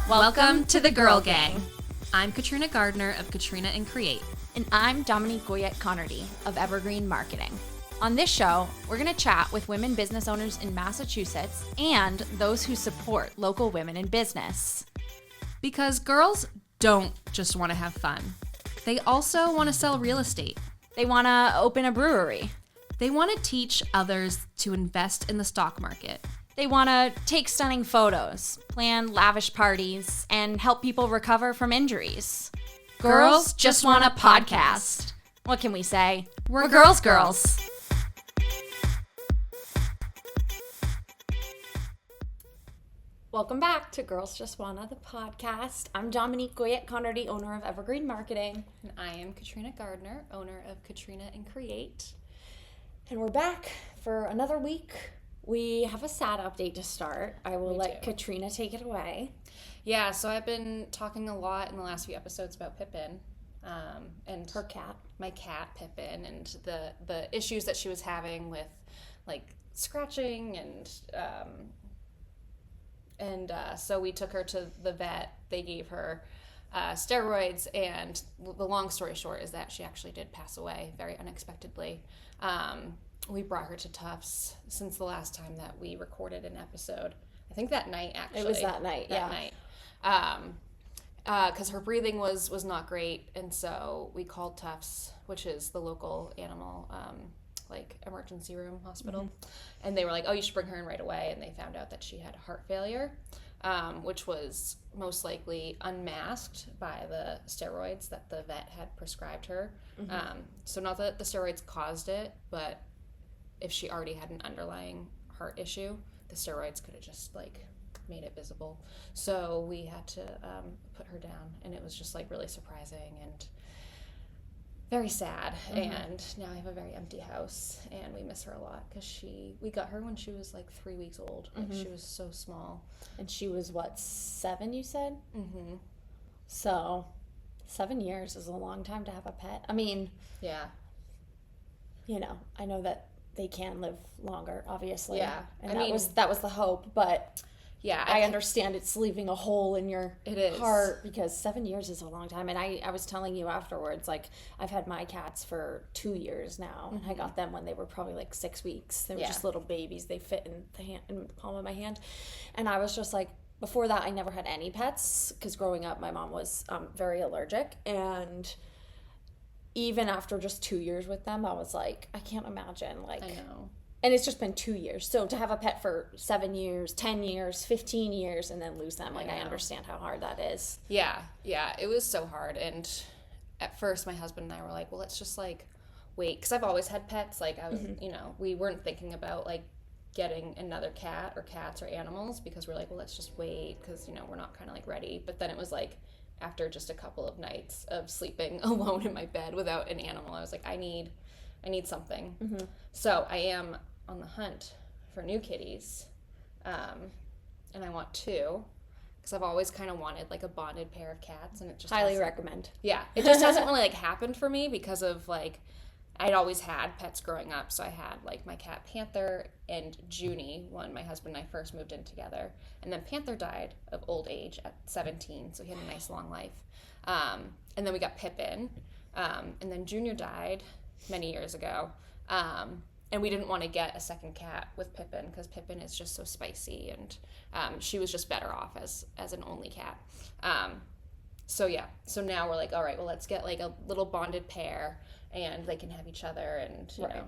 Welcome to the Girl Gang. I'm Katrina Gardner of Katrina and Create. And I'm Dominique Goyette-Connerty of Evergreen Marketing. On this show, we're going to chat with women business owners in Massachusetts and those who support local women in business. Because girls don't just want to have fun. They also want to sell real estate. They want to open a brewery. They want to teach others to invest in the stock market. They want to take stunning photos, plan lavish parties, and help people recover from injuries. Girls just want a podcast. What can we say? We're girls. Welcome back to Girls Just Wanna, the podcast. I'm Dominique Goyette-Connerty, owner of Evergreen Marketing. And I am Katrina Gardner, owner of Katrina and Create. And we're back for another week. We have a sad update to start. I will let Katrina take it away. Yeah, so I've been talking a lot in the last few episodes about Pippin. And her cat. My cat, Pippin, and the issues that she was having with, like, scratching and so we took her to the vet. They gave her steroids, and the long story short is that she actually did pass away very unexpectedly. We brought her to Tufts since the last time that we recorded an episode. I think that night, actually. It was that night, because her breathing was not great, and so we called Tufts, which is the local animal emergency room hospital. Mm-hmm. And they were like, oh, you should bring her in right away. And they found out that she had heart failure, which was most likely unmasked by the steroids that the vet had prescribed her. Mm-hmm. So not that the steroids caused it, but if she already had an underlying heart issue, the steroids could have just made it visible. So we had to put her down, and it was just really surprising and very sad. Mm-hmm. And now I have a very empty house, and we miss her a lot because we got her when she was 3 weeks old. Mm-hmm. She was so small. And she was 7, you said? Mm-hmm. So 7 years is a long time to have a pet. I mean, yeah, I know that they can live longer, obviously. Yeah. And that was the hope, but yeah, I understand it's leaving a hole in your heart heart because 7 years is a long time. And I was telling you afterwards, I've had my cats for 2 years now, and I got them when they were probably 6 weeks. They were just little babies. They fit in the palm of my hand. And I was just before that, I never had any pets because growing up, my mom was very allergic. And even after just 2 years with them, I was I can't imagine. I know. And it's just been 2 years. So to have a pet for 7 years, 10 years, 15 years, and then lose them, I understand how hard that is. Yeah, it was so hard. And at first, my husband and I were like, well, let's just wait. Because I've always had pets. I was, we weren't thinking about getting another cat or cats or animals because we're well, let's just wait because, we're not kind of ready. But then it was after just a couple of nights of sleeping alone in my bed without an animal, I was I need something. Mm-hmm. So I am on the hunt for new kitties, and I want 2 because I've always kind of wanted a bonded pair of cats, and it just highly recommend. Yeah, it just hasn't really happened for me because of I'd always had pets growing up. So I had my cat Panther and Junie when my husband and I first moved in together, and then Panther died of old age at 17, so he had a nice long life. And then we got Pippin, and then Junior died many years ago. And we didn't want to get a second cat with Pippin because Pippin is just so spicy, and she was just better off as an only cat. So now we're all right, well, let's get a little bonded pair, and they can have each other and you know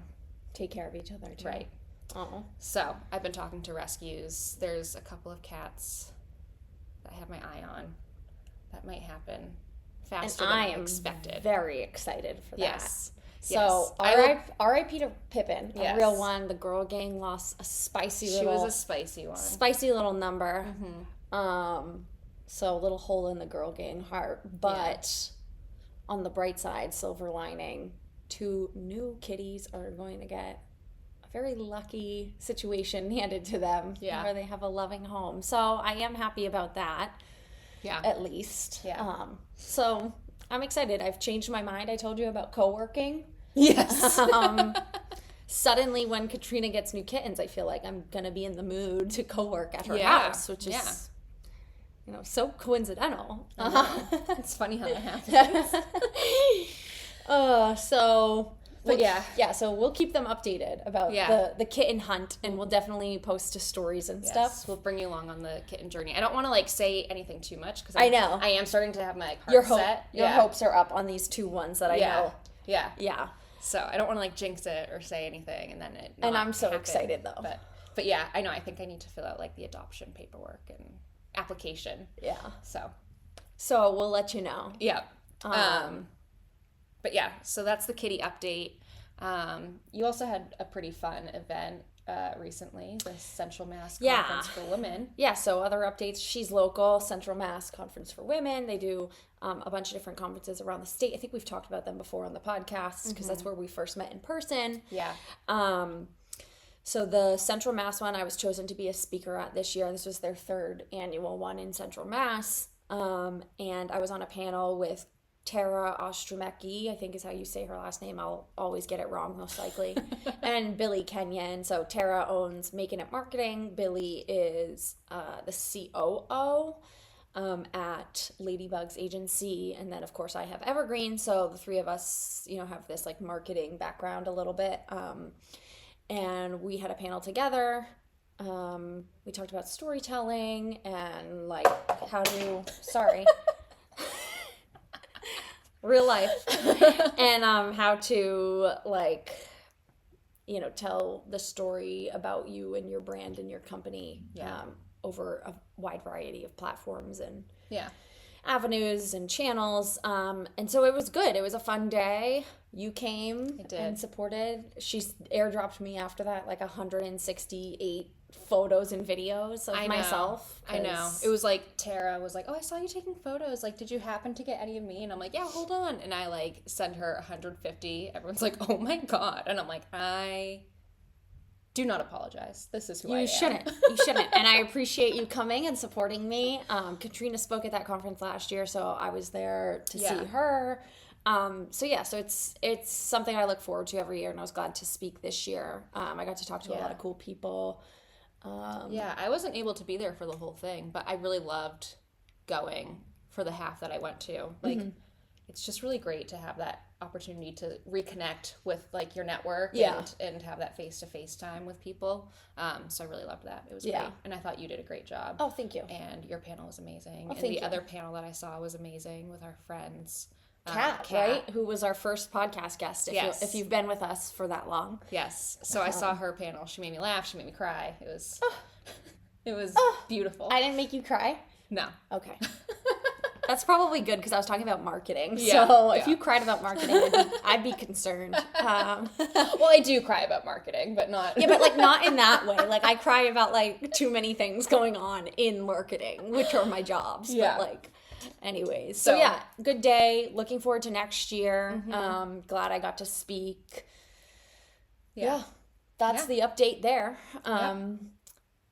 take care of each other too. Right. Oh. So I've been talking to rescues. There's a couple of cats that I have my eye on. That might happen faster than I expected. am very excited for that. Yes. So R.I.P. to Pippin, yes. A real one. The girl gang lost a spicy little. She was a spicy one. Spicy little number. Mm-hmm. So a little hole in the girl gang heart. But on the bright side, silver lining, 2 new kitties are going to get a very lucky situation handed to them. Yeah. Where they have a loving home. So I am happy about that. Yeah. At least. Yeah. So I'm excited. I've changed my mind. I told you about co-working. Yes. Suddenly, when Katrina gets new kittens, I feel like I'm going to be in the mood to co-work at her house, which is so coincidental. It's funny how that happens. So we'll keep them updated about the kitten hunt, and we'll definitely post to stories and stuff. We'll bring you along on the kitten journey. I don't want to say anything too much because I know I am starting to have my heart set. Your hopes are up on these 2 ones that I know. Yeah. So I don't want to jinx it or say anything, and then it. And I'm so excited though. But yeah, I know. I think I need to fill out the adoption paperwork and application. Yeah. So we'll let you know. Yeah. But yeah, so that's the kitty update. You also had a pretty fun event recently, the Central Mass Conference for Women. Yeah, so other updates. She's local, Central Mass Conference for Women. They do a bunch of different conferences around the state. I think we've talked about them before on the podcast because that's where we first met in person. Yeah. So the Central Mass one, I was chosen to be a speaker at this year. This was their 3rd annual one in Central Mass. And I was on a panel with Tara Ostromecki, I think is how you say her last name. I'll always get it wrong, most likely. And Billy Kenyon. So Tara owns Making It Marketing. Billy is the COO at Ladybug's agency. And then, of course, I have Evergreen. So the 3 of us, have this marketing background a little bit. And we had a panel together. We talked about storytelling and how to, real life, and how to tell the story about you and your brand and your company over a wide variety of platforms and avenues and channels. And so it was good. It was a fun day. You came and supported. She's airdropped me after that 168 photos and videos of myself. I know. It was Tara was oh, I saw you taking photos. Did you happen to get any of me? And I'm yeah, hold on. And I send her 150. Everyone's oh my God. And I'm I do not apologize. This is who I am. You shouldn't. And I appreciate you coming and supporting me. Katrina spoke at that conference last year, so I was there to see her. So it's something I look forward to every year, and I was glad to speak this year. I got to talk to a lot of cool people. I wasn't able to be there for the whole thing, but I really loved going for the half that I went to. It's just really great to have that opportunity to reconnect with your network and have that face-to-face time with people. So I really loved that. It was great. And I thought you did a great job. Oh, thank you. And your panel was amazing. Oh, and the other panel that I saw was amazing with our friends. Kat, right? Who was our first podcast guest, if you've been with us for that long. Yes. So I saw her panel. She made me laugh. She made me cry. It was beautiful. I didn't make you cry? No. Okay. That's probably good because I was talking about marketing. So if you cried about marketing, I'd be concerned. Well, I do cry about marketing, but not... Yeah, but not in that way. I cry about too many things going on in marketing, which are my jobs. Yeah. But anyways. So good day. Looking forward to next year. Glad I got to speak. Yeah. That's the update there.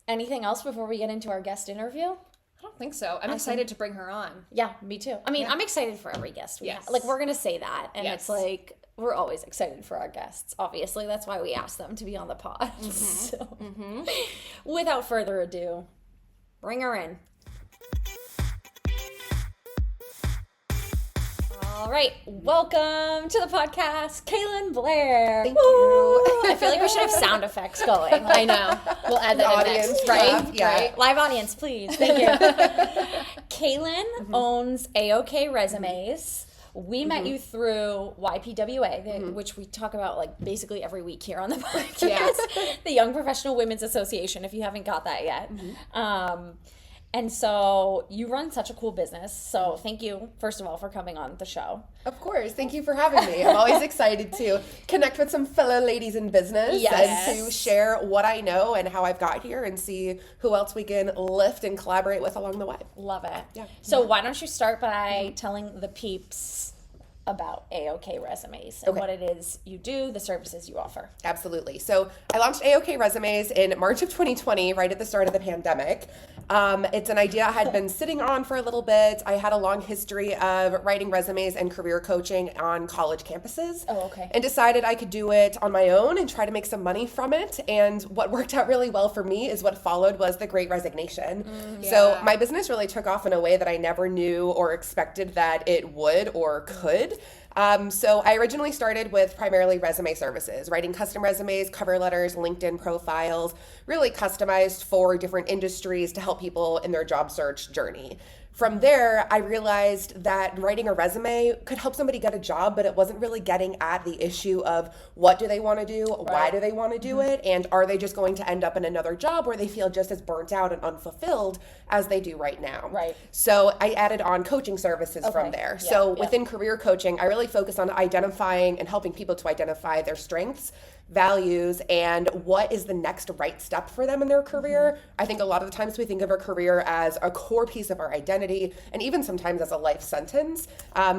Anything else before we get into our guest interview? I don't think so. I'm excited to bring her on. Yeah, me too. I mean, I'm excited for every guest we have. We're going to say that. And it's we're always excited for our guests. Obviously, that's why we ask them to be on the pod. So, without further ado, bring her in. All right, welcome to the podcast, Kaylin Blair. Thank you. I feel like we should have sound effects going. I know. We'll add that in next, right? Yeah. Right? Live audience, please. Thank you. Kaylin owns AOK Resumes. We met you through YPWA, which we talk about basically every week here on the podcast. The Young Professional Women's Association, if you haven't got that yet. And so you run such a cool business. So thank you, first of all, for coming on the show. Of course. Thank you for having me. I'm always excited to connect with some fellow ladies in business and to share what I know and how I've got here and see who else we can lift and collaborate with along the way. Love it. Yeah. So why don't you start by telling the peeps about AOK Resumes and what it is you do, the services you offer. Absolutely. So I launched AOK Resumes in March of 2020, right at the start of the pandemic. It's an idea I had been sitting on for a little bit. I had a long history of writing resumes and career coaching on college campuses. Oh, okay. And decided I could do it on my own and try to make some money from it. And what worked out really well for me is what followed was the Great Resignation. So my business really took off in a way that I never knew or expected that it would or could. So I originally started with primarily resume services, writing custom resumes, cover letters, LinkedIn profiles, really customized for different industries to help people in their job search journey. From there, I realized that writing a resume could help somebody get a job, but it wasn't really getting at the issue of what do they want to do, why do they want to do it, and are they just going to end up in another job where they feel just as burnt out and unfulfilled as they do right now. Right. So I added on coaching services from there. Yeah, so within career coaching, I really focus on identifying and helping people to identify their strengths, values, and what is the next right step for them in their career. I think a lot of the times we think of our career as a core piece of our identity and even sometimes as a life sentence.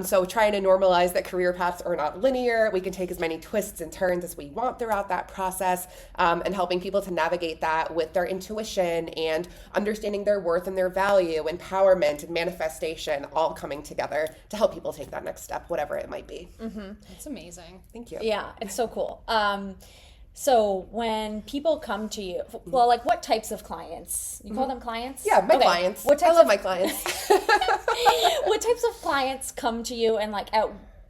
So trying to normalize that career paths are not linear. We can take as many twists and turns as we want throughout that process, and helping people to navigate that with their intuition and understanding their worth and their value, empowerment and manifestation all coming together to help people take that next step, whatever it might be. That's amazing. Thank you. Yeah, it's so cool. So when people come to you, well, like what types of clients? You call them clients? Yeah, my clients. What I types love of my clients. what types of clients come to you, and like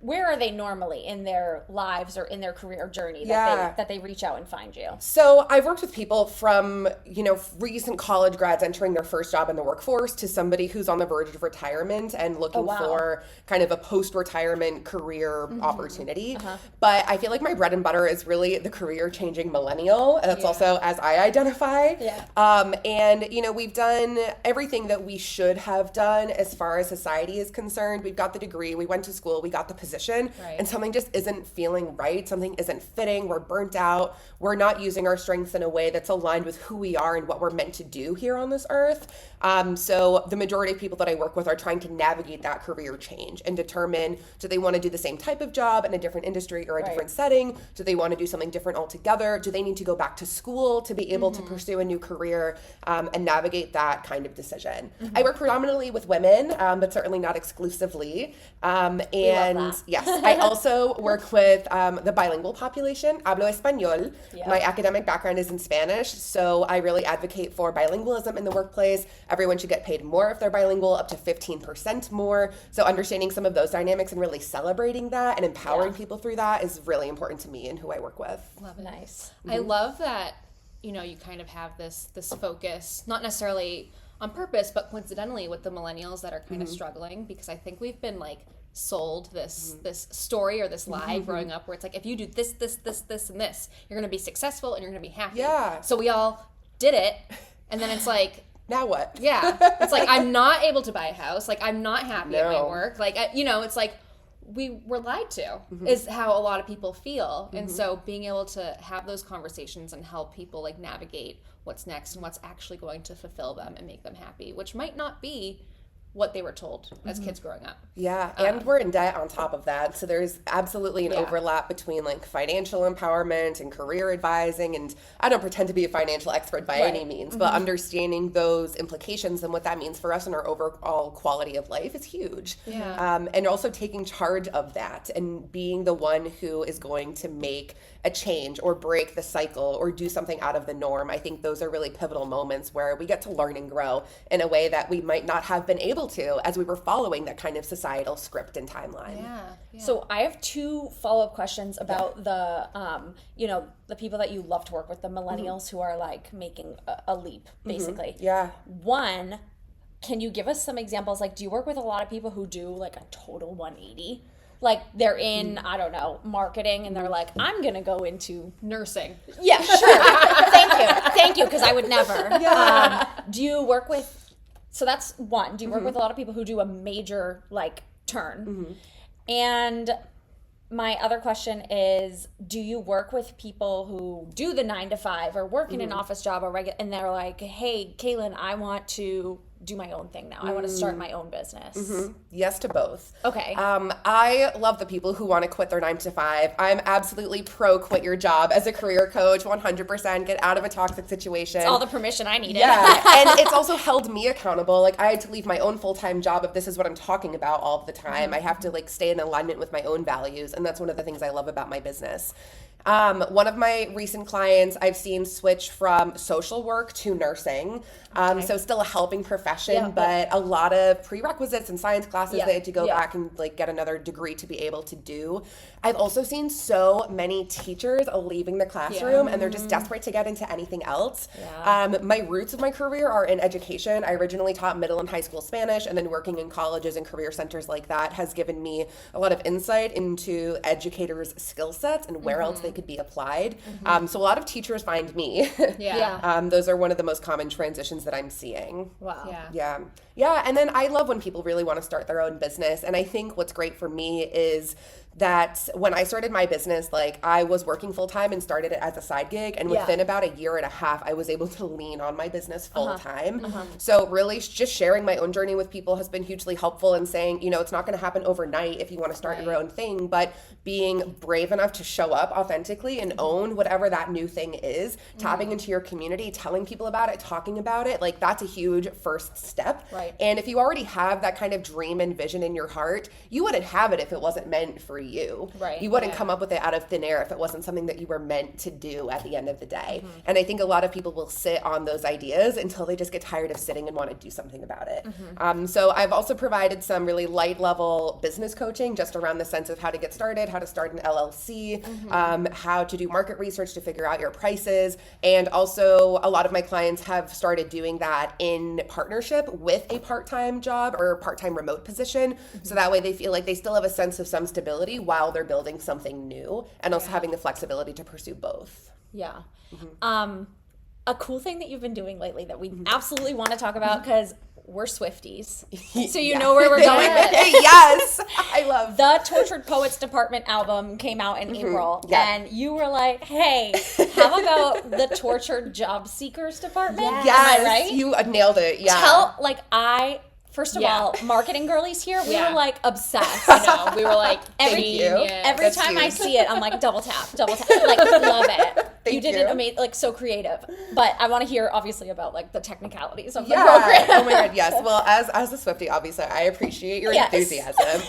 where are they normally in their lives or in their career journey that they reach out and find you? So I've worked with people from, recent college grads entering their first job in the workforce to somebody who's on the verge of retirement and looking for kind of a post-retirement career opportunity. But I feel like my bread and butter is really the career-changing millennial. And that's also as I identify. And, we've done everything that we should have done as far as society is concerned. We've got the degree, we went to school, we got the position, and something just isn't feeling right. Something isn't fitting. We're burnt out. We're not using our strengths in a way that's aligned with who we are and what we're meant to do here on this earth. So the majority of people that I work with are trying to navigate that career change and determine, do they want to do the same type of job in a different industry or a different setting? Do they want to do something different altogether? Do they need to go back to school to be able to pursue a new career and navigate that kind of decision? I work predominantly with women, but certainly not exclusively. And yes, I also work with the bilingual population. Hablo español. My academic background is in Spanish, so I really advocate for bilingualism in the workplace. Everyone should get paid more if they're bilingual, up to 15% more. So understanding some of those dynamics and really celebrating that and empowering people through that is really important to me and who I work with. Love it. Nice. I love that, you kind of have this focus, not necessarily on purpose, but coincidentally with the millennials that are kind of struggling, because I think we've been sold this story or this lie growing up where it's like, if you do this, and this, you're going to be successful and you're going to be happy. Yeah. So we all did it. And then it's like, now what? Yeah. It's like, I'm not able to buy a house. Like, I'm not happy at my work. Like, it's like, we were lied to is how a lot of people feel. And so being able to have those conversations and help people navigate what's next and what's actually going to fulfill them and make them happy, which might not be what they were told as kids growing up. Yeah, and we're in debt on top of that. So there's absolutely an overlap between financial empowerment and career advising. And I don't pretend to be a financial expert by any means, but understanding those implications and what that means for us and our overall quality of life is huge. Yeah. And also taking charge of that and being the one who is going to make a change or break the cycle or do something out of the norm. I think those are really pivotal moments where we get to learn and grow in a way that we might not have been able to as we were following that kind of societal script and timeline. Yeah. So I have two follow-up questions about the the people that you love to work with, the millennials who are making a leap basically. Yeah. One, can you give us some examples? Do you work with a lot of people who do a total 180? They're in, I don't know, marketing, and they're like, I'm going to go into nursing. Yeah, sure. Thank you, because I would never. Yeah. Do you work with, so that's one. Do you work with a lot of people who do a major, turn? And my other question is, do you work with people who do the 9 to 5 or work in an office job or and they're like, hey, Kaylin, I want to do my own thing now. I want to start my own business. Yes to both. Okay. I love the people who want to quit their 9 to 5. I'm absolutely pro quit your job as a career coach, 100%. Get out of a toxic situation. It's all the permission I needed. Yeah, and it's also held me accountable. Like, I had to leave my own full-time job if this is what I'm talking about all of the time. I have to, like, stay in alignment with my own values, and that's one of the things I love about my business. One of my recent clients I've seen switch from social work to nursing. So still a helping profession, but a lot of prerequisites and science classes they had to go back and like get another degree to be able to do. I've also seen so many teachers leaving the classroom and they're just desperate to get into anything else. My roots of my career are in education. I originally taught middle and high school Spanish, and then working in colleges and career centers like that has given me a lot of insight into educators' skill sets and where else they could be applied. So a lot of teachers find me. Those are one of the most common transitions that I'm seeing. Wow. Yeah. And then I love when people really want to start their own business. And I think what's great for me is that when I started my business, like I was working full time and started it as a side gig. And within about a year and a half, I was able to lean on my business full time. So really just sharing my own journey with people has been hugely helpful in saying, you know, it's not going to happen overnight if you want to start your own thing, but being brave enough to show up authentically and own whatever that new thing is, tapping into your community, telling people about it, talking about it, like that's a huge first step. Right. And if you already have that kind of dream and vision in your heart, you wouldn't have it if it wasn't meant for you. Right. You wouldn't come up with it out of thin air if it wasn't something that you were meant to do at the end of the day. And I think a lot of people will sit on those ideas until they just get tired of sitting and want to do something about it. So I've also provided some really light level business coaching just around the sense of how to get started, how to start an LLC, how to do market research to figure out your prices. And also a lot of my clients have started doing that in partnership with a part-time job or part-time remote position. So that way they feel like they still have a sense of some stability while they're building something new, and also having the flexibility to pursue both. Yeah. A cool thing that you've been doing lately that we absolutely want to talk about, because we're Swifties. So you know where we're going with it. Yes. I love the Tortured Poets Department album came out in April, and you were like, hey, how about the Tortured Job Seekers Department? Yes. Am I right? You nailed it. First of all, marketing girlies here, we were like obsessed. I know. We were like, every That's time huge. I see it, I'm like, double tap, like, love it. You did it amazing, like so creative. But I want to hear obviously about like the technicalities of the program. Oh my God, yes. Well, as a Swiftie, obviously, I appreciate your enthusiasm.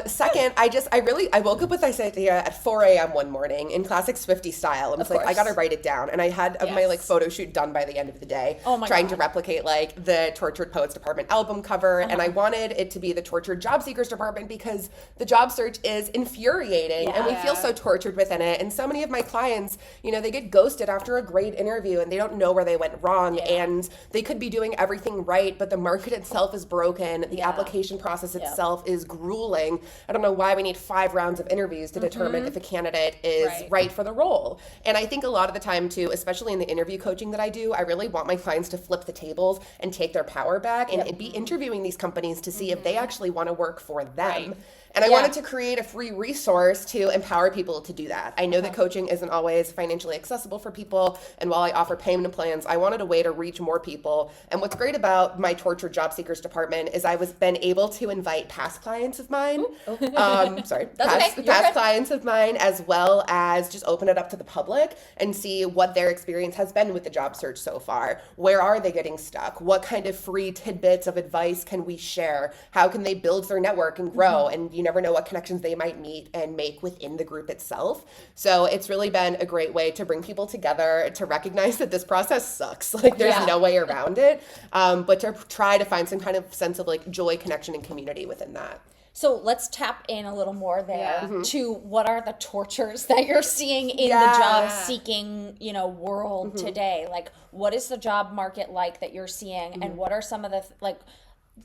Second, I woke up with this idea at 4 a.m. one morning in classic Swiftie style. I was like, I gotta write it down. And I had my like photo shoot done by the end of the day. Oh my trying God. to replicate like the Tortured Poets Department album cover. And I wanted it to be the Tortured Job Seekers Department because the job search is infuriating and we feel so tortured within it. And so many of my clients, you know, they get ghosted after a great interview and they don't know where they went wrong, and they could be doing everything right, but the market itself is broken. The application process itself is grueling. I don't know why we need 5 rounds of interviews to determine if a candidate is right for the role. And I think a lot of the time too, especially in the interview coaching that I do, I really want my clients to flip the tables and take their power back and be interviewing these companies to see if they actually want to work for them. And I wanted to create a free resource to empower people to do that. I know that coaching isn't always financially accessible for people, and while I offer payment plans, I wanted a way to reach more people. And what's great about my Tortured Job Seekers Department is I was been able to invite past clients of mine, past clients of mine, as well as just open it up to the public and see what their experience has been with the job search so far. Where are they getting stuck? What kind of free tidbits of advice can we share? How can they build their network and grow? And you never know what connections they might meet and make within the group itself. So it's really been a great way to bring people together, to recognize that this process sucks. Like there's no way around it, but to try to find some kind of sense of like joy, connection, and community within that. So let's tap in a little more there to what are the tortures that you're seeing in the job seeking, world today? Like, what is the job market like that you're seeing, and what are some of the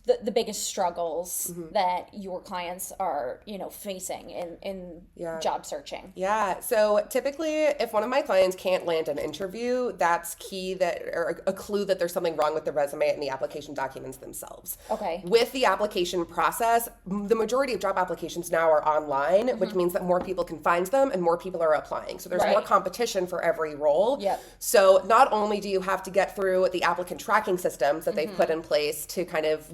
the biggest struggles that your clients are, facing in job searching? Yeah. So typically, if one of my clients can't land an interview, that's key or a clue that there's something wrong with the resume and the application documents themselves. Okay. With the application process, the majority of job applications now are online, which means that more people can find them and more people are applying. So there's more competition for every role. Yep. So not only do you have to get through the applicant tracking systems that they've put in place to kind of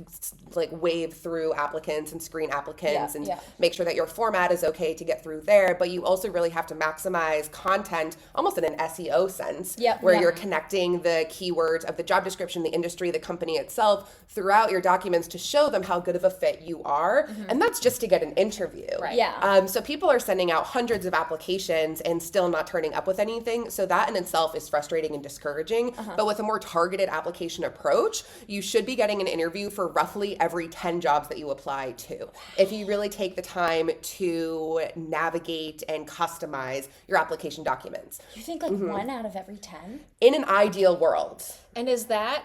like wave through applicants and screen applicants and make sure that your format is okay to get through there, but you also really have to maximize content almost in an SEO sense, where you're connecting the keywords of the job description, the industry, the company itself throughout your documents to show them how good of a fit you are. And that's just to get an interview. Right. Yeah. So people are sending out hundreds of applications and still not turning up with anything. So that in itself is frustrating and discouraging. But with a more targeted application approach, you should be getting an interview for roughly every 10 jobs that you apply to. If you really take the time to navigate and customize your application documents. You think like 1 out of every 10? In an ideal world. And is that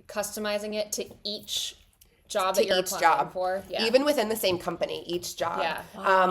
customizing it to each job that you're applying for? Yeah. Even within the same company, each job. Yeah.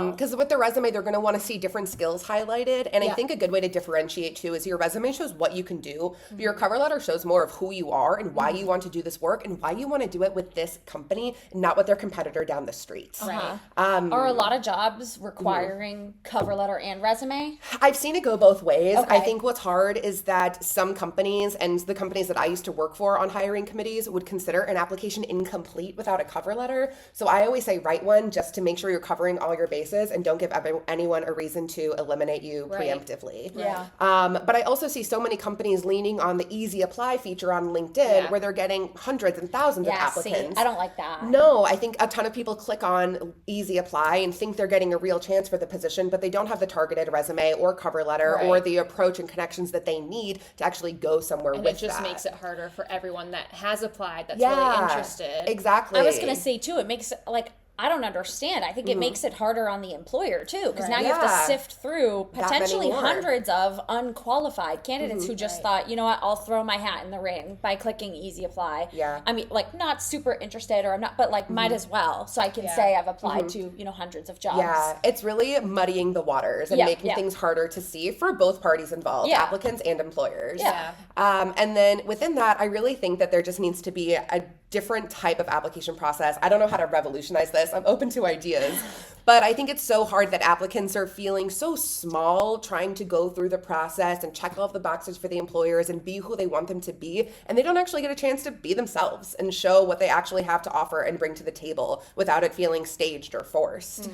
Because with the resume, they're going to want to see different skills highlighted. And I think a good way to differentiate too is your resume shows what you can do. But your cover letter shows more of who you are and why you want to do this work and why you want to do it with this company and not with their competitor down the street. Right. Are a lot of jobs requiring cover letter and resume? I've seen it go both ways. Okay. I think what's hard is that some companies and the companies that I used to work for on hiring committees would consider an application incomplete without a cover letter. So I always say write one just to make sure you're covering all your bases and don't give anyone a reason to eliminate you preemptively. Yeah. But I also see so many companies leaning on the easy apply feature on LinkedIn where they're getting hundreds and thousands of applicants. See, I don't like that. No, I think a ton of people click on easy apply and think they're getting a real chance for the position, but they don't have the targeted resume or cover letter or the approach and connections that they need to actually go somewhere with that. And it just makes it harder for everyone that has applied, that's really interested. Exactly. I was going to say too, it makes like, I don't understand. I think it makes it harder on the employer too, because now you have to sift through potentially hundreds of unqualified candidates who just thought, you know what, I'll throw my hat in the ring by clicking easy apply. Yeah. I mean, like not super interested or I'm not, but like might as well. So I can say I've applied to, hundreds of jobs. Yeah, it's really muddying the waters and making things harder to see for both parties involved, applicants and employers. Yeah. And then within that, I really think that there just needs to be a different type of application process. I don't know how to revolutionize this. I'm open to ideas. But I think it's so hard that applicants are feeling so small trying to go through the process and check all of the boxes for the employers and be who they want them to be. And they don't actually get a chance to be themselves and show what they actually have to offer and bring to the table without it feeling staged or forced.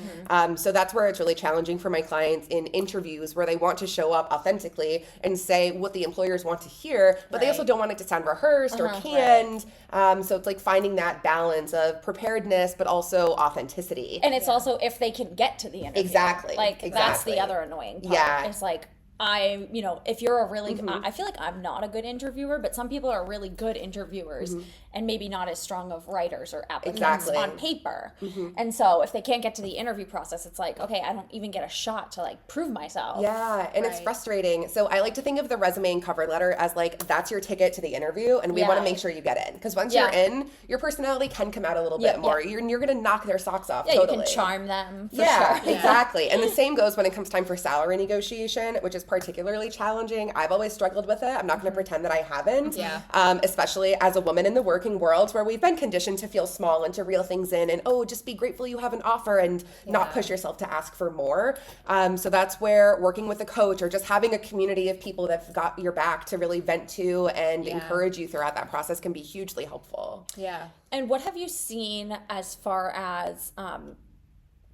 So that's where it's really challenging for my clients in interviews where they want to show up authentically and say what the employers want to hear, but they also don't want it to sound rehearsed or canned. So it's like finding that balance of preparedness, but also authenticity. And it's also if they can get to the interview. Exactly. That's the other annoying part. Yeah. It's like, if you're a really, I feel like I'm not a good interviewer, but some people are really good interviewers and maybe not as strong of writers or applicants on paper. And so if they can't get to the interview process, it's like, okay, I don't even get a shot to like prove myself. Yeah, and it's frustrating. So I like to think of the resume and cover letter as like, that's your ticket to the interview and we want to make sure you get in. Because once you're in, your personality can come out a little bit more. You're going to knock their socks off totally. You can charm them for sure. Exactly. And the same goes when it comes time for salary negotiation, which is particularly challenging. I've always struggled with it. I'm not going to pretend that I haven't. Yeah. Especially as a woman in the working world where we've been conditioned to feel small and to reel things in and, just be grateful you have an offer and not push yourself to ask for more. So that's where working with a coach or just having a community of people that've got your back to really vent to and encourage you throughout that process can be hugely helpful. Yeah. And what have you seen as far as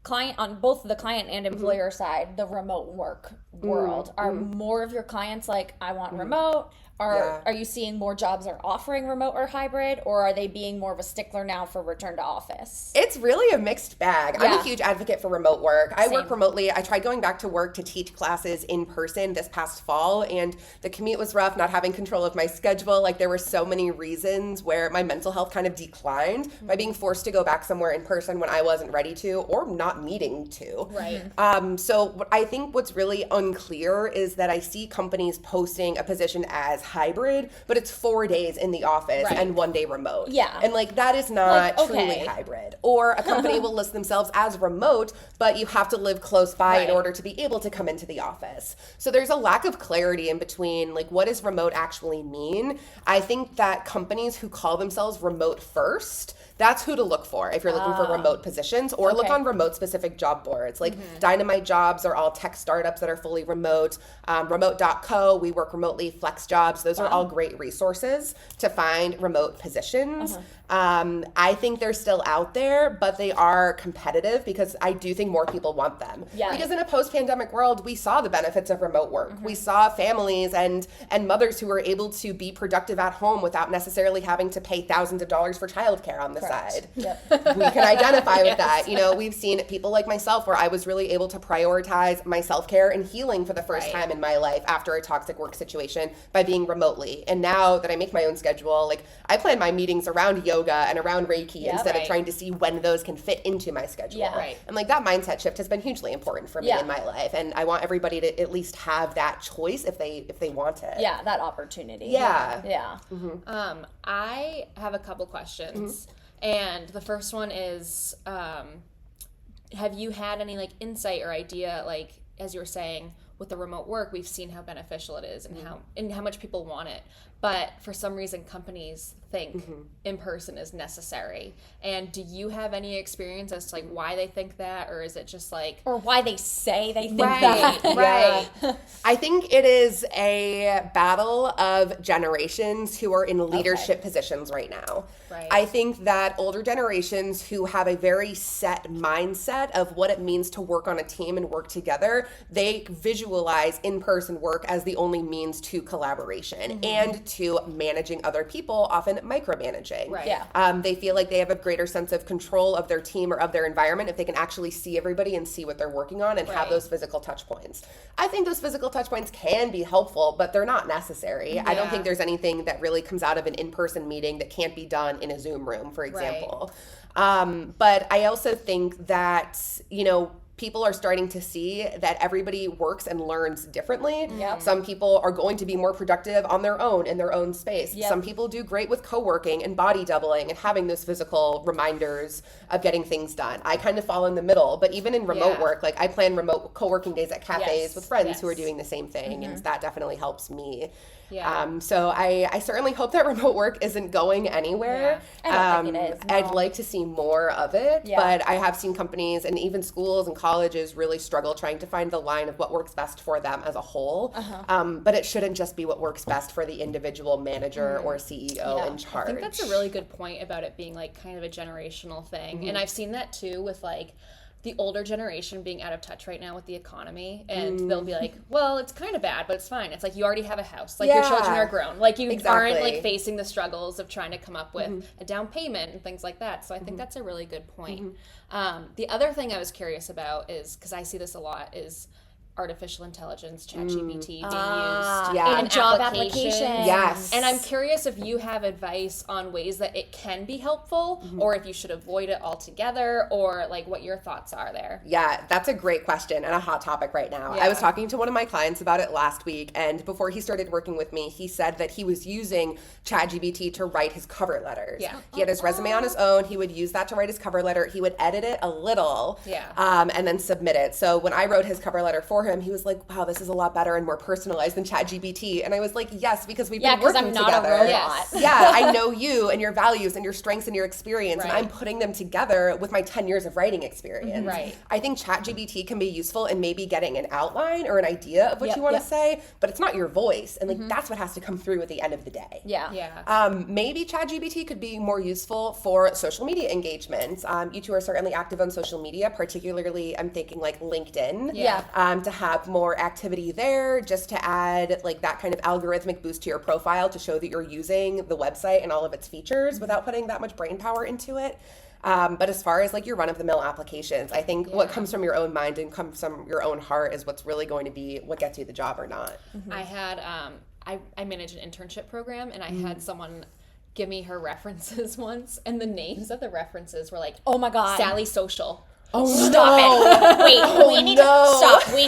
client on both the client and employer side, the remote work world? Are more of your clients like, I want remote? Are you seeing more jobs are offering remote or hybrid, or are they being more of a stickler now for return to office? It's really a mixed bag. I'm a huge advocate for remote work. I work remotely. I tried going back to work to teach classes in person this past fall, and the commute was rough, not having control of my schedule. Like there were so many reasons where my mental health kind of declined by being forced to go back somewhere in person when I wasn't ready to or not needing to. Right. So I think what's really unclear is that I see companies posting a position as hybrid, but it's 4 days in the office and 1 day remote. Yeah. And like that is not truly hybrid. Or a company will list themselves as remote, but you have to live close by in order to be able to come into the office. So there's a lack of clarity in between like what does remote actually mean. I think that companies who call themselves remote first, that's who to look for if you're looking for remote positions, or look on remote specific job boards. Like Dynamite Jobs are all tech startups that are fully remote. Remote.co, we work remotely, Flex Jobs. Those are all great resources to find remote positions. I think they're still out there, but they are competitive because I do think more people want them. Yeah. Because in a post-pandemic world, we saw the benefits of remote work. We saw families and mothers who were able to be productive at home without necessarily having to pay thousands of dollars for childcare on the side. Yep. We can identify with that. You know, we've seen people like myself where I was really able to prioritize my self-care and healing for the first time in my life after a toxic work situation by being remotely. And now that I make my own schedule, like I plan my meetings around yoga and around Reiki instead of trying to see when those can fit into my schedule. And like that mindset shift has been hugely important for me in my life. And I want everybody to at least have that choice if they want it. Yeah, that opportunity. Yeah. I have a couple questions. And the first one is, have you had any like insight or idea, like as you were saying, with the remote work, we've seen how beneficial it is and how much people want it. But for some reason, companies think in person is necessary. And do you have any experience as to like why they think that, or is it just like, or why they say they think that? Right. I think it is a battle of generations who are in leadership positions right now. Right. I think that older generations who have a very set mindset of what it means to work on a team and work together, they visualize in-person work as the only means to collaboration and to managing other people, often micromanaging. Right. Yeah. They feel like they have a greater sense of control of their team or of their environment if they can actually see everybody and see what they're working on and have those physical touch points. I think those physical touch points can be helpful, but they're not necessary. I don't think there's anything that really comes out of an in-person meeting that can't be done in a Zoom room, for example. But I also think that, you know, people are starting to see that everybody works and learns differently. Some people are going to be more productive on their own in their own space. Some people do great with co-working and body doubling and having those physical reminders of getting things done. I kind of fall in the middle, but even in remote work, like I plan remote co-working days at cafes with friends who are doing the same thing, and that definitely helps me. So I certainly hope that remote work isn't going anywhere. I don't think it is. No. I'd like to see more of it, but I have seen companies and even schools and colleges really struggle trying to find the line of what works best for them as a whole. But it shouldn't just be what works best for the individual manager or CEO in charge. I think that's a really good point about it being like kind of a generational thing. And I've seen that too with like the older generation being out of touch right now with the economy, and they'll be like, well, it's kind of bad, but it's fine. It's like you already have a house, like your children are grown, like you aren't like facing the struggles of trying to come up with a down payment and things like that. So I think that's a really good point. The other thing I was curious about is, because I see this a lot, is artificial intelligence, ChatGPT being used in job applications. Yes. And I'm curious if you have advice on ways that it can be helpful, or if you should avoid it altogether, or like what your thoughts are there. Yeah, that's a great question and a hot topic right now. I was talking to one of my clients about it last week, and before he started working with me, he said that he was using ChatGPT to write his cover letters. He had his resume on his own. He would use that to write his cover letter. He would edit it a little and then submit it. So when I wrote his cover letter for him, he was like, wow, this is a lot better and more personalized than ChatGPT. And I was like, yes, because we've been working together. Yeah, because I'm not a robot. I know you and your values and your strengths and your experience, and I'm putting them together with my 10 years of writing experience. I think ChatGPT can be useful in maybe getting an outline or an idea of what you want to say, but it's not your voice. And like that's what has to come through at the end of the day. Maybe ChatGPT could be more useful for social media engagement. You two are certainly active on social media, particularly I'm thinking like LinkedIn. To have more activity there, just to add like that kind of algorithmic boost to your profile to show that you're using the website and all of its features without putting that much brain power into it. But as far as like your run-of-the-mill applications, I think what comes from your own mind and comes from your own heart is what's really going to be what gets you the job or not. I had I managed an internship program, and I had someone give me her references once, and the names of the references were like, oh my god, Sally Social. Oh, Stop no. it. Wait, Oh, we need no. to stop. We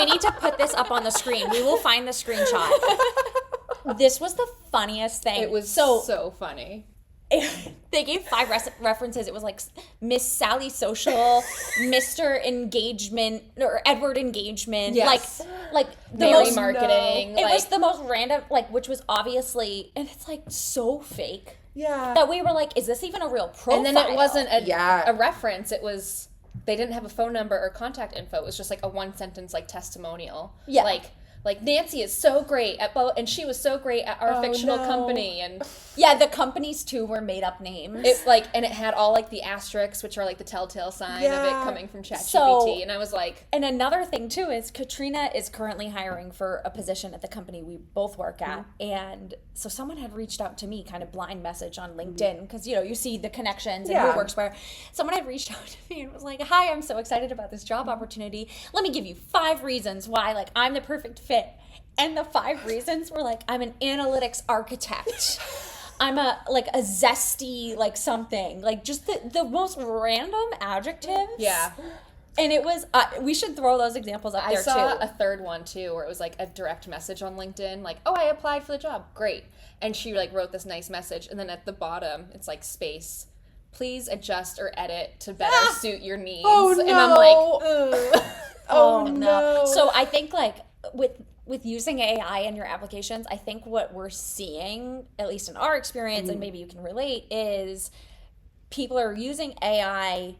need to put this up on the screen. We will find the screenshot. This was the funniest thing. It was so funny. They gave 5 references. It was like Miss Sally Social, Mr. Engagement, or Edward Engagement. Yes. Like the Mary most marketing. It was the most random, like, which was obviously, and it's like so fake. Yeah. That we were like, is this even a real profile? And then it wasn't Yeah. a reference. It was, they didn't have a phone number or contact info. It was just like a 1-sentence like testimonial. Yeah. Like Nancy is so great at both, and she was so great at our fictional company, and Yeah, the companies too were made up names. and it had all like the asterisks, which are like the telltale sign of it coming from ChatGPT, So- and I was like, And another thing too is Katrina is currently hiring for a position at the company we both work at, and so someone had reached out to me, kind of blind message on LinkedIn, because you see the connections and who works where. Someone had reached out to me and was like, "Hi, I'm so excited about this job opportunity. Let me give you 5 reasons why I'm the perfect fit." And the 5 reasons were like, I'm an analytics architect. I'm a zesty something, just the most random adjectives. yeah. And it was, we should throw those examples up I there saw too. a third one too, where it was like a direct message on LinkedIn, like, "Oh, I applied for the job, great," and she wrote this nice message, and then at the bottom it's like space. "Please adjust or edit to better suit your needs." Oh, no. And I'm like, ugh. Oh, no. So I think with using AI in your applications, I think what we're seeing, at least in our experience, and maybe you can relate, is people are using AI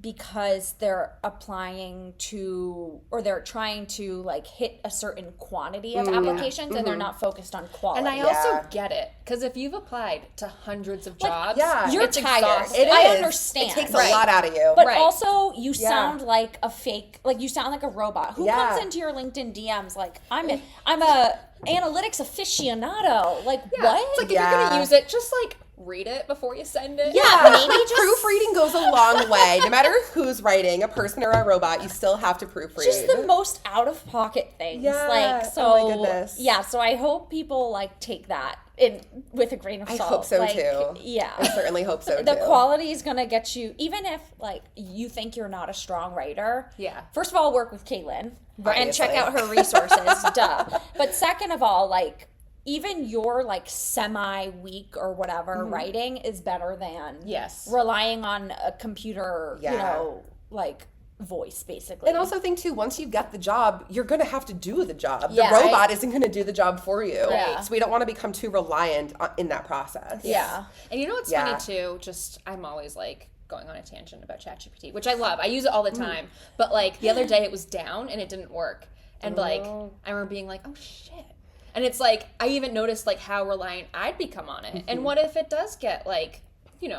because they're applying to, or they're trying to hit a certain quantity of applications, and they're not focused on quality. And I also get it, because if you've applied to hundreds of jobs, you're it's tired. exhausting. I is. understand. It takes Right. a lot out of you. But Right. also, you sound like a fake, you sound like a robot. Who Yeah. comes into your LinkedIn DMs like, I'm a analytics aficionado? What? It's like, if you're going to use it, just read it before you send it. Yeah, maybe just proofreading goes a long way. No matter who's writing, a person or a robot, you still have to proofread. just the most out of pocket things. Yeah. So Oh my goodness. Yeah, so I hope people take that with a grain of salt. I hope so too. Yeah. I certainly hope so The too. quality is going to get you, even if you think you're not a strong writer. Yeah. First of all, work with Caitlin and check Obviously. out her resources. Duh. But second of all, even your semi-weak or whatever writing is better than Yes. relying on a computer, voice basically. And also think too, once you get the job, you're gonna have to do the job. Yeah, the robot isn't gonna do the job for you. Right. So we don't want to become too reliant in that process. Yeah. And you know what's Yeah. funny too? Just, I'm always going on a tangent about ChatGPT, which I love. I use it all the time. But the other day it was down and it didn't work. And I remember being like, oh shit. And it's I even noticed how reliant I'd become on it. And what if it does get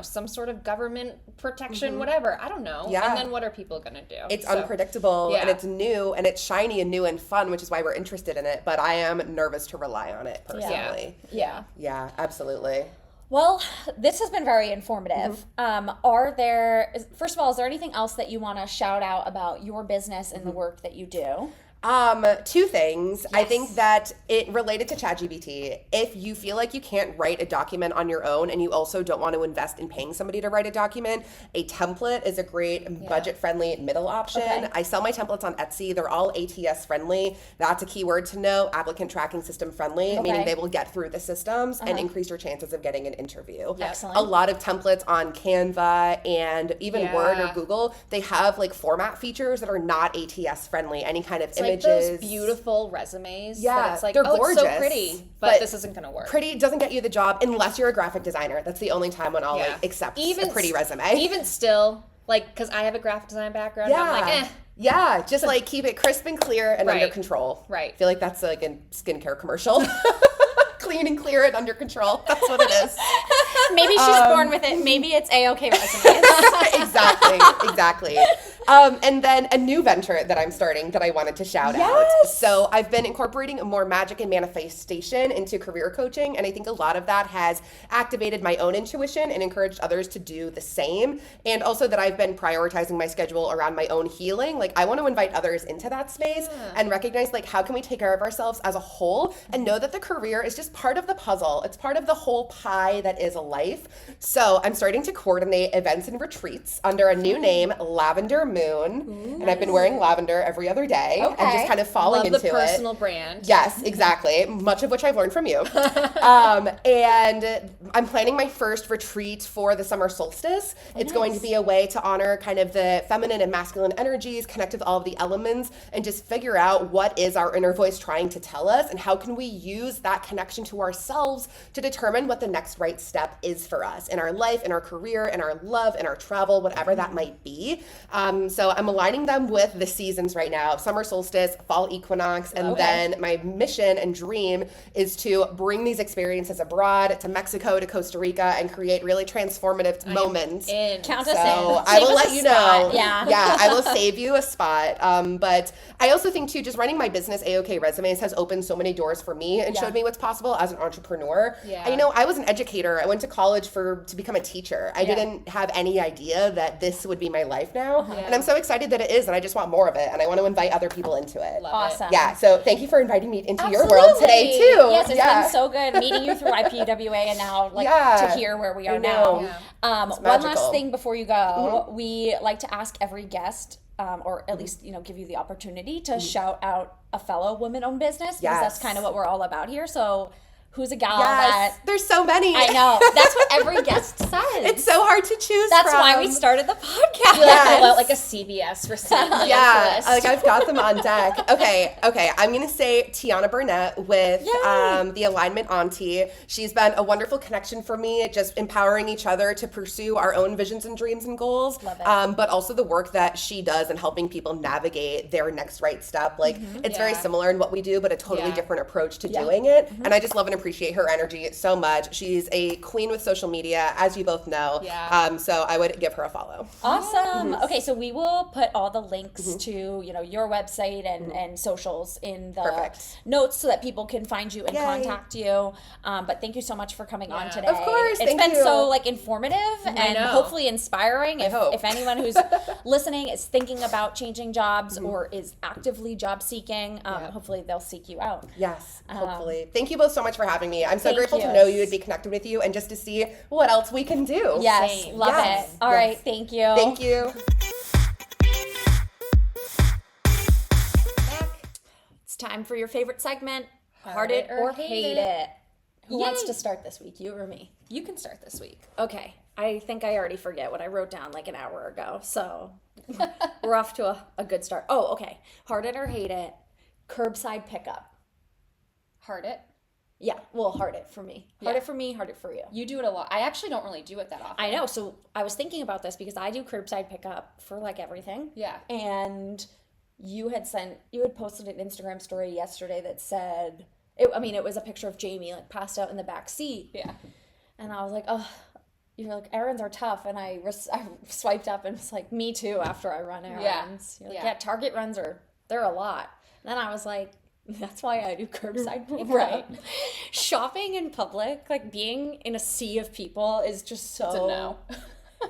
some sort of government protection, whatever. I don't know. Yeah. And then what are people going to do? It's unpredictable and yeah. it's new and it's shiny and new and fun, which is why we're interested in it. But I am nervous to rely on it personally. Yeah. Yeah, absolutely. Well, this has been very informative. First of all, is there anything else that you want to shout out about your business and the work that you do? 2 things. I think that it related to ChatGPT. If you feel like you can't write a document on your own and you also don't want to invest in paying somebody to write a document, a template is a great budget-friendly middle option. Okay. I sell my templates on Etsy. They're all ATS friendly. That's a keyword to know. Applicant tracking system friendly, meaning they will get through the systems and increase your chances of getting an interview. Excellent. A lot of templates on Canva and even Word or Google, they have format features that are not ATS friendly. Any kind of images. those beautiful resumes. Yeah, that it's they're oh, gorgeous. it's so pretty, but this isn't going to work. Pretty doesn't get you the job unless you're a graphic designer. That's the only time when I'll accept a pretty resume. Even still, because I have a graphic design background, I'm like, eh. Yeah, just keep it crisp and clear and under control. Right. I feel like that's a skincare commercial. Clean and clear and under control. That's what it is. Maybe she's born with it. Maybe it's A-OK resumes. Exactly. And then a new venture that I'm starting that I wanted to shout out. So I've been incorporating more magic and manifestation into career coaching. And I think a lot of that has activated my own intuition and encouraged others to do the same. And also that I've been prioritizing my schedule around my own healing. Like I want to invite others into that space and recognize like how can we take care of ourselves as a whole and know that the career is just part of the puzzle. It's part of the whole pie that is a life. So I'm starting to coordinate events and retreats under a new name, Lavender Moon. And I've been wearing lavender every other day and just kind of falling into it. Love the personal brand. Yes, exactly. Much of which I've learned from you. And I'm planning my first retreat for the summer solstice. It's going to be a way to honor kind of the feminine and masculine energies, connect with all of the elements, and just figure out what is our inner voice trying to tell us and how can we use that connection to ourselves to determine what the next right step is for us in our life, in our career, in our love, in our travel, whatever that might be. So I'm aligning them with the seasons right now, summer solstice, fall equinox, and then my mission and dream is to bring these experiences abroad to Mexico, to Costa Rica, and create really transformative moments. Count us in. So I will let you know. Yeah, I will save you a spot. But I also think too, just running my business, AOK Resumes, has opened so many doors for me and showed me what's possible as an entrepreneur. And, I was an educator. I went to college to become a teacher. I didn't have any idea that this would be my life now. And I'm so excited that it is, and I just want more of it, and I want to invite other people into it. Awesome. Yeah, so thank you for inviting me into your world today too. Yes, it's been so good meeting you through IPWA and now to hear where we are now. One last thing before you go, we like to ask every guest, or at least give you the opportunity to shout out a fellow woman-owned business because that's kind of what we're all about here. So who's a gal that... There's so many. I know. That's what every guest says. It's so hard to choose That's why we started the podcast. Pull out like a CVS receipt. I've got them on deck. Okay. I'm going to say Tiana Burnett with the Alignment Auntie. She's been a wonderful connection for me, just empowering each other to pursue our own visions and dreams and goals. Love it. But also the work that she does in helping people navigate their next right step. Like it's very similar in what we do, but a totally different approach to doing it. And I just love and appreciate her energy so much. She's a queen with social media, as you both know. So I would give her a follow. Awesome. Okay, so we will put all the links to your website and socials in the notes so that people can find you and contact you. But thank you so much for coming on today. Of course, it's been so informative and hopefully inspiring. If anyone who's listening is thinking about changing jobs or is actively job seeking, hopefully they'll seek you out. Yes, hopefully. Thank you both so much for having me. I'm so grateful to know you and be connected with you and just to see what else we can do. Yes, love it. All right, thank you. Thank you. It's time for your favorite segment, Heart It or Hate It. Who wants to start this week, you or me? You can start this week. Okay, I think I already forget what I wrote down like an hour ago, so we're off to a good start. Oh, okay. Heart It or Hate It, curbside pickup. Heart it. Yeah, well, heart it for me. Heart it for me, heart it for you. You do it a lot. I actually don't really do it that often. I know. So I was thinking about this because I do curbside pickup for like everything. Yeah. And you had posted an Instagram story yesterday that said, it was a picture of Jamie like passed out in the back seat. Yeah. And I was like, oh, you're like, errands are tough. And I swiped up and was like, me too after I run errands. You're like, Target runs they're a lot. And then I was like, that's why I do curbside pickup. Right. Shopping in public, like being in a sea of people is just so... It's a no.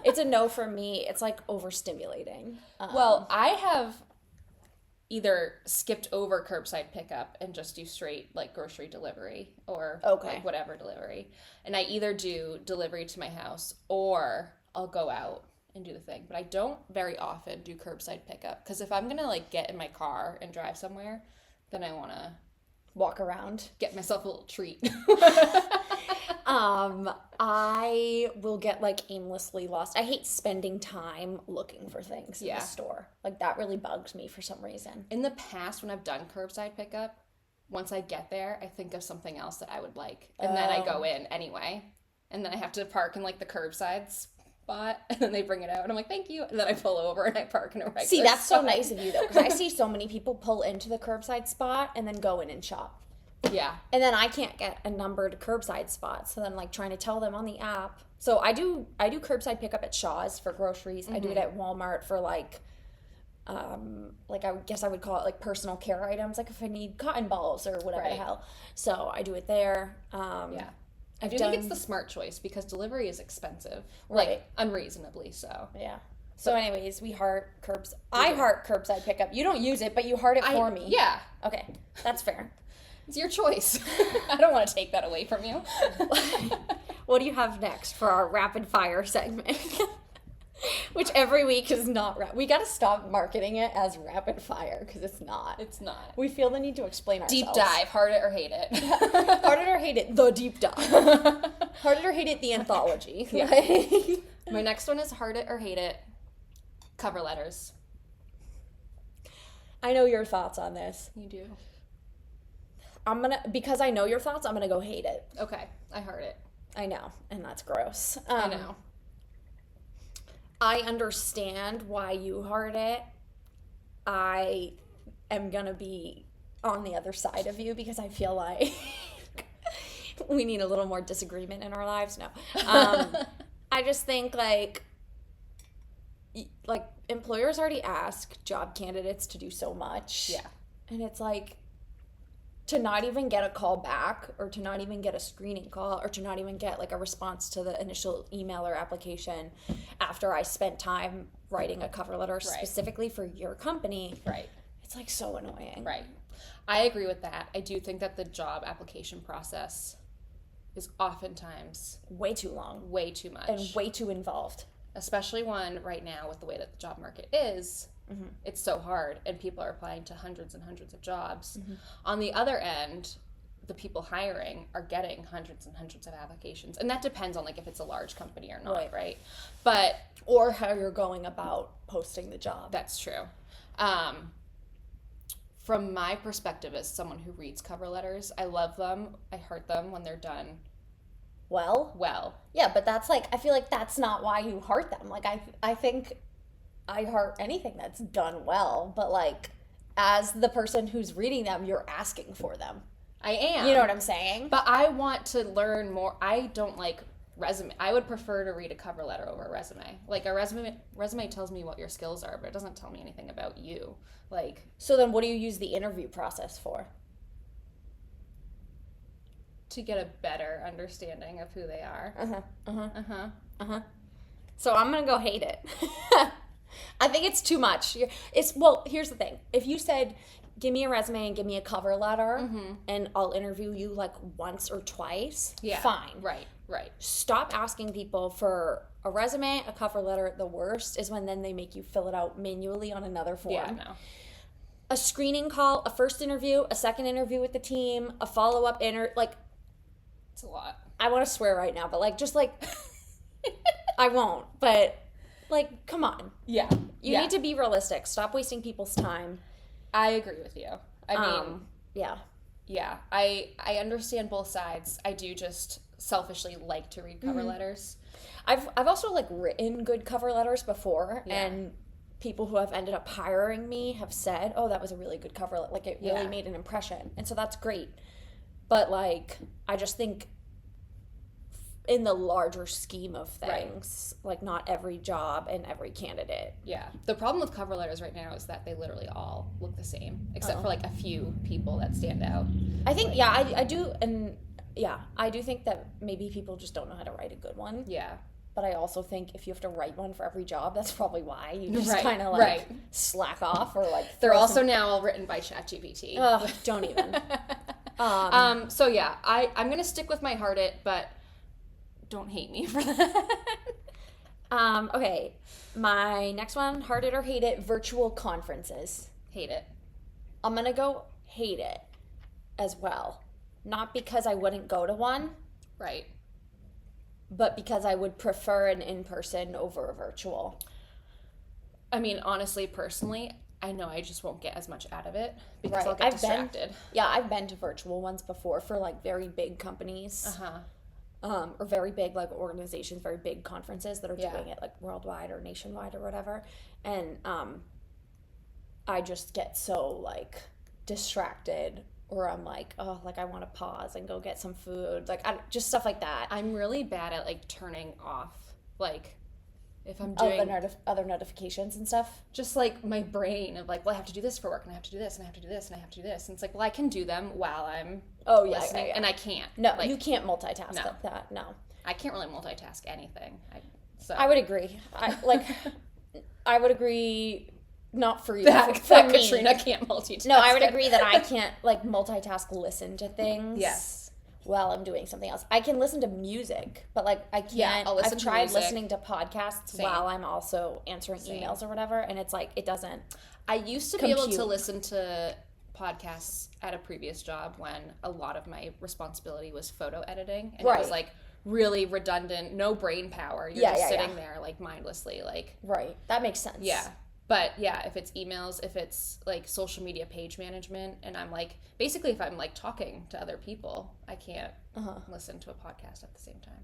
It's a no for me. It's like overstimulating. Well, I have either skipped over curbside pickup and just do straight like grocery delivery or like whatever delivery. And I either do delivery to my house or I'll go out and do the thing. But I don't very often do curbside pickup because if I'm going to like get in my car and drive somewhere, then I want to walk around, get myself a little treat. I will get like aimlessly lost. I hate spending time looking for things in the store. Like that really bugs me for some reason. In the past, when I've done curbside pickup, once I get there, I think of something else that I would like. And then I go in anyway. And then I have to park in like the curbside spot, and then they bring it out, and I'm like, thank you. And then I pull over and I park in a regular See, that's spot. so nice of you, though, because I see so many people pull into the curbside spot and then go in and shop. Yeah. And then I can't get a numbered curbside spot, so then like trying to tell them on the app. So I do curbside pickup at Shaw's for groceries. I do it at Walmart for like like I guess I would call it like personal care items, like if I need cotton balls or whatever the hell. So I do it there. Yeah. I do think it's the smart choice because delivery is expensive. Like, unreasonably so. Yeah. So anyways, we heart curbs. I heart curbside pickup. You don't use it, but you heart it for me. Yeah. Okay. That's fair. It's your choice. I don't want to take that away from you. What do you have next for our rapid fire segment? Which every week is not we got to stop marketing it as rapid fire because it's not. It's not. We feel the need to explain ourselves. Deep dive, heart it or hate it. Heart it or hate it, the deep dive. Heart it or hate it, the anthology. Yeah. My next one is heart it or hate it, cover letters. I know your thoughts on this. You do. Because I know your thoughts, I'm gonna go hate it. Okay, I heart it. I know, and that's gross. I know. I understand why you heart it. I am gonna be on the other side of you because I feel like we need a little more disagreement in our lives. No, I just think like employers already ask job candidates to do so much. Yeah, and it's like to not even get a call back or to not even get a screening call or to not even get like a response to the initial email or application after I spent time writing a cover letter specifically for your company. Right. It's like so annoying. Right. I agree with that. I do think that the job application process is oftentimes way too long. Way too much. And way too involved. Especially one right now with the way that the job market is. Mm-hmm. It's so hard and people are applying to hundreds and hundreds of jobs. Mm-hmm. On the other end, the people hiring are getting hundreds and hundreds of applications. And that depends on like if it's a large company or not, right? But or how you're going about posting the job. That's true. From my perspective as someone who reads cover letters, I love them. I heart them when they're done well. Yeah, but that's like I feel like that's not why you heart them. Like I think I heart anything that's done well, but like as the person who's reading them, you're asking for them. I am. You know what I'm saying? But I want to learn more. I don't like resume. I would prefer to read a cover letter over a resume. Like a resume tells me what your skills are, but it doesn't tell me anything about you. Like, so then what do you use the interview process for? To get a better understanding of who they are. So I'm gonna go hate it. I think it's too much. Here's the thing. If you said, give me a resume and give me a cover letter, and I'll interview you like once or twice, fine. Right. Stop asking people for a resume, a cover letter. The worst is when then they make you fill it out manually on another form. Yeah, no. A screening call, a first interview, a second interview with the team, a follow-up it's a lot. I want to swear right now, but I won't, but like, come on. Yeah. You need to be realistic. Stop wasting people's time. I agree with you. I mean, yeah. Yeah. I understand both sides. I do just selfishly like to read cover letters. I've also like written good cover letters before, and people who have ended up hiring me have said, "Oh, that was a really good cover letter. Like it really made an impression." And so that's great. But like I just think in the larger scheme of things, like not every job and every candidate. Yeah. The problem with cover letters right now is that they literally all look the same, except for like a few people that stand out. I think, I do. And I do think that maybe people just don't know how to write a good one. Yeah. But I also think if you have to write one for every job, that's probably why you just kind of like slack off or like. They're also now all written by ChatGPT. Ugh, don't even. So yeah, I'm going to stick with my heart it, but don't hate me for that. Okay, my next one, heart it or hate it, virtual conferences. Hate it. I'm gonna go hate it as well. Not because I wouldn't go to one. Right. But because I would prefer an in-person over a virtual. I mean, honestly, personally, I know I just won't get as much out of it because I'll get distracted. I've been to virtual ones before for like very big companies. Or very big like organizations, very big conferences that are doing it like worldwide or nationwide or whatever. And I just get so like distracted, or I'm like, oh, like I want to pause and go get some food, like just stuff like that. I'm really bad at like turning off like if I'm doing other notifications and stuff. Just like my brain of like, well, I have to do this for work, and I have to do this, and I have to do this, and I have to do this, and it's like, well, I can do them while I'm listening, and I can't. No, like, you can't multitask like that. No, I can't really multitask anything. I would agree. I would agree. Not for you. That for me. Katrina can't multitask. No, I would agree that I can't like multitask listen to things. Yes. While I'm doing something else. I can listen to music, but like I can't. Yeah, I've tried listening to podcasts while I'm also answering emails or whatever, and it's like it doesn't. I used to be able to listen to podcasts at a previous job when a lot of my responsibility was photo editing, and it was like really redundant, no brain power. You're just sitting there like mindlessly, like That makes sense. Yeah. But yeah, if it's emails, if it's like social media page management, and I'm like, basically if I'm like talking to other people, I can't listen to a podcast at the same time.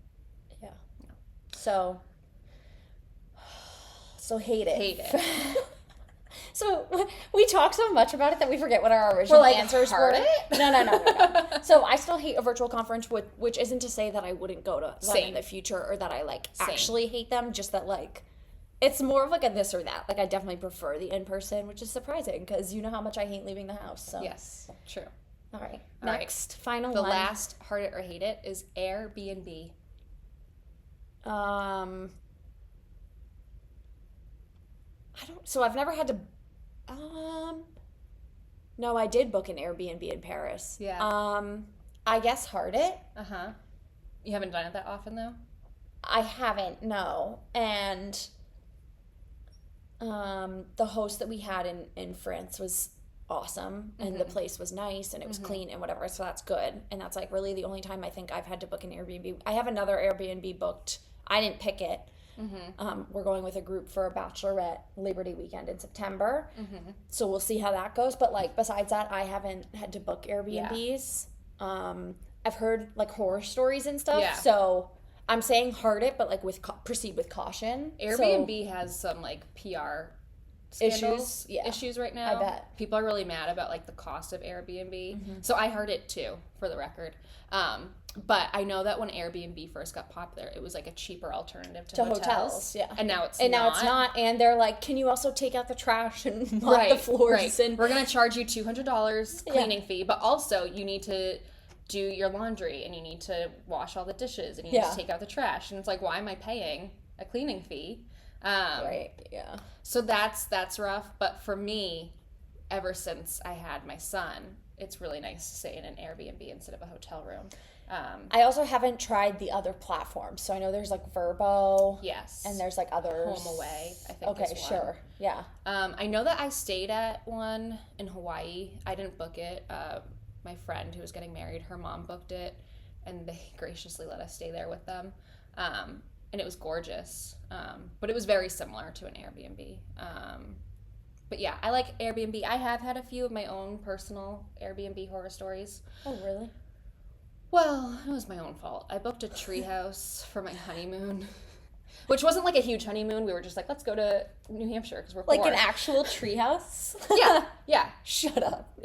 Yeah. No. So hate it. Hate it. So we talk so much about it that we forget what our original answers were. No. So I still hate a virtual conference, which isn't to say that I wouldn't go to them in the future or that I like actually hate them, just that like it's more of like a this or that. Like I definitely prefer the in-person, which is surprising because you know how much I hate leaving the house. So yes, true. All right. Next, final the one. The last heart it or hate it is Airbnb. So I've never had to. No, I did book an Airbnb in Paris. Yeah. I guess heart it. You haven't done it that often though? I haven't. No, and. The host that we had in France was awesome, and the place was nice, and it was clean and whatever, so that's good. And that's like really the only time I think I've had to book an Airbnb. I have another Airbnb booked. I didn't pick it. We're going with a group for a bachelorette Liberty weekend in September, so we'll see how that goes. But like besides that, I haven't had to book Airbnbs. I've heard like horror stories and stuff, so I'm saying heart it, but like proceed with caution. Airbnb has some like PR issues right now. I bet people are really mad about like the cost of Airbnb. So I heard it too, for the record. But I know that when Airbnb first got popular, it was like a cheaper alternative to hotels. Yeah, and now it's not. And they're like, can you also take out the trash and mop the floors? And we're gonna charge you $200 cleaning fee, but also you need to do your laundry, and you need to wash all the dishes, and you need to take out the trash, and it's like, why am I paying a cleaning fee? So that's rough. But for me, ever since I had my son, it's really nice to stay in an Airbnb instead of a hotel room. I also haven't tried the other platforms, so I know there's like Vrbo, and there's like others. HomeAway, I think. Okay, sure, yeah. I know that I stayed at one in Hawaii. I didn't book it. My friend who was getting married, her mom booked it, and they graciously let us stay there with them. And it was gorgeous. But it was very similar to an Airbnb. But yeah, I like Airbnb. I have had a few of my own personal Airbnb horror stories. Oh, really? Well, it was my own fault. I booked a treehouse for my honeymoon. Which wasn't like a huge honeymoon. We were just like, let's go to New Hampshire because we're poor. Like an actual treehouse? Yeah. Shut up.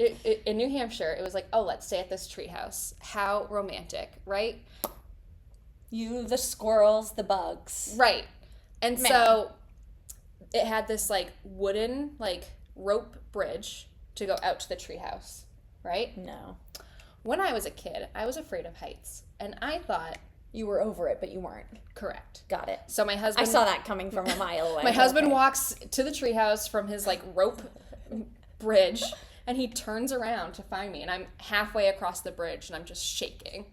In New Hampshire, it was like, oh, let's stay at this treehouse. How romantic, right? You, the squirrels, the bugs. Right. And so it had this like wooden like rope bridge to go out to the treehouse, right? No. When I was a kid, I was afraid of heights, and I thought you were over it, but you weren't. Correct. Got it. So my husband... I saw that coming from a mile away. My husband walks to the treehouse from his, like, rope bridge, and he turns around to find me, and I'm halfway across the bridge, and I'm just shaking.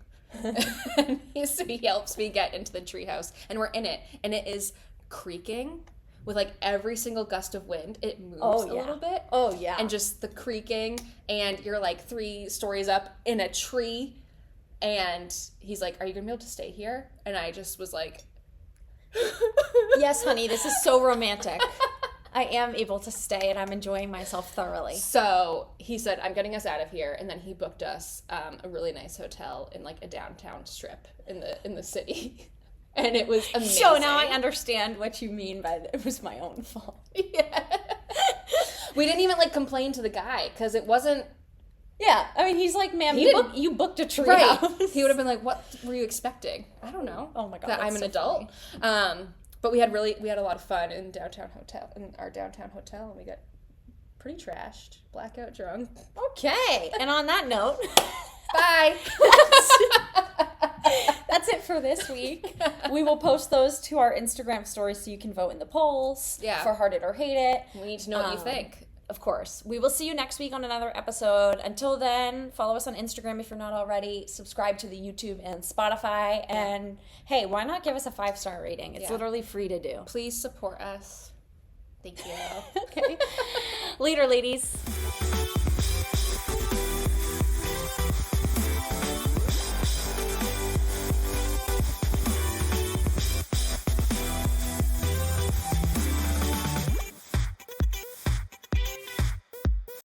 And he helps me get into the treehouse, and we're in it, and it is creaking with, like, every single gust of wind. It moves a little bit. Oh, yeah. And just the creaking, and you're, like, 3 stories up in a tree. And he's like, are you going to be able to stay here? And I just was like... Yes, honey, this is so romantic. I am able to stay, and I'm enjoying myself thoroughly. So he said, I'm getting us out of here. And then he booked us a really nice hotel in, like, a downtown strip in the city. And it was amazing. So now I understand what you mean by it was my own fault. Yeah. We didn't even, like, complain to the guy, because it wasn't... Yeah, I mean, he's like, ma'am, you booked a tree house. He would have been like, what were you expecting? I don't know. Oh my God. That I'm an adult. But we had a lot of fun in our downtown hotel, and we got pretty trashed, blackout drunk. Okay. And on that note, bye. That's it for this week. We will post those to our Instagram stories so you can vote in the polls for Heart It or Hate It. We need to know what you think. Of course. We will see you next week on another episode. Until then, follow us on Instagram if you're not already. Subscribe to the YouTube and Spotify. And hey, why not give us a 5-star rating? It's literally free to do. Please support us. Thank you. Okay. Later, ladies.